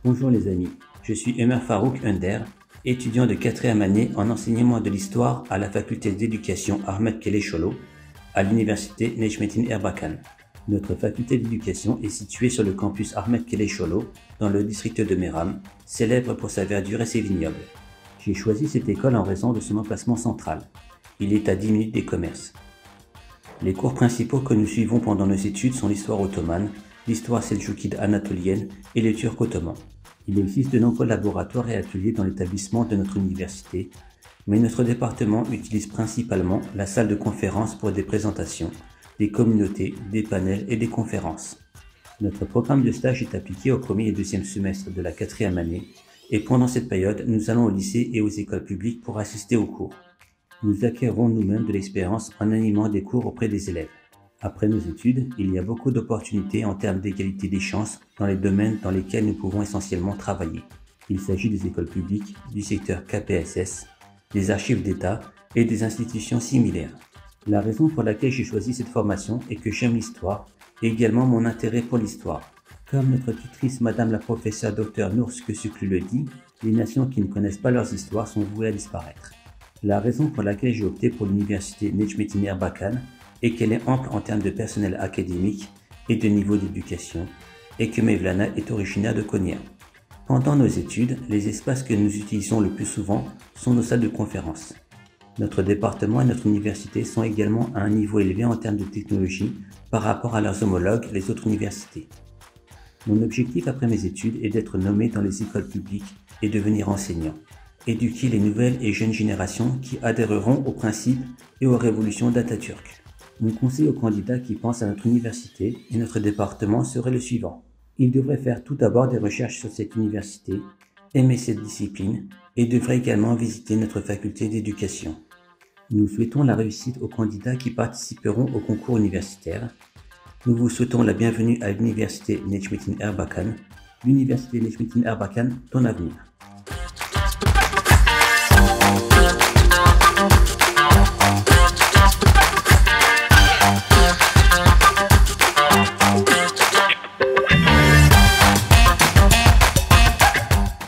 Bonjour les amis, je suis Ömer Farouk Önder, étudiant de 4e année en enseignement de l'histoire à la faculté d'éducation Ahmet Keleşoğlu à l'université Necmettin Erbakan. Notre faculté d'éducation est située sur le campus Ahmet Keleşoğlu dans le district de Meram, célèbre pour sa verdure et ses vignobles. J'ai choisi cette école en raison de son emplacement central. Il est à 10 minutes des commerces. Les cours principaux que nous suivons pendant nos études sont l'histoire ottomane, l'histoire seldjoukide anatolienne et les Turcs ottomans. Il existe de nombreux laboratoires et ateliers dans l'établissement de notre université, mais notre département utilise principalement la salle de conférence pour des présentations, des communautés, des panels et des conférences. Notre programme de stage est appliqué au premier et deuxième semestre de la 4e année, et pendant cette période, nous allons au lycée et aux écoles publiques pour assister aux cours. Nous acquérons nous-mêmes de l'expérience en animant des cours auprès des élèves. Après nos études, il y a beaucoup d'opportunités en termes d'égalité des chances dans les domaines dans lesquels nous pouvons essentiellement travailler. Il s'agit des écoles publiques, du secteur KPSS, des archives d'État et des institutions similaires. La raison pour laquelle j'ai choisi cette formation est que j'aime l'histoire et également mon intérêt pour l'histoire. Comme notre tutrice Madame la professeure Dr Nours Kösüklü le dit, les nations qui ne connaissent pas leurs histoires sont vouées à disparaître. La raison pour laquelle j'ai opté pour l'université Necmettin Erbakan et qu'elle est ample en termes de personnel académique et de niveau d'éducation, et que Mevlana est originaire de Konya. Pendant nos études, les espaces que nous utilisons le plus souvent sont nos salles de conférence. Notre département et notre université sont également à un niveau élevé en termes de technologie par rapport à leurs homologues, les autres universités. Mon objectif après mes études est d'être nommé dans les écoles publiques et devenir enseignant, éduquer les nouvelles et jeunes générations qui adhéreront aux principes et aux révolutions d'Atatürk. Mon conseil aux candidats qui pensent à notre université et notre département serait le suivant. Ils devraient faire tout d'abord des recherches sur cette université, aimer cette discipline et devraient également visiter notre faculté d'éducation. Nous souhaitons la réussite aux candidats qui participeront au concours universitaire. Nous vous souhaitons la bienvenue à l'université Necmettin Erbakan, l'université Necmettin Erbakan, ton avenir.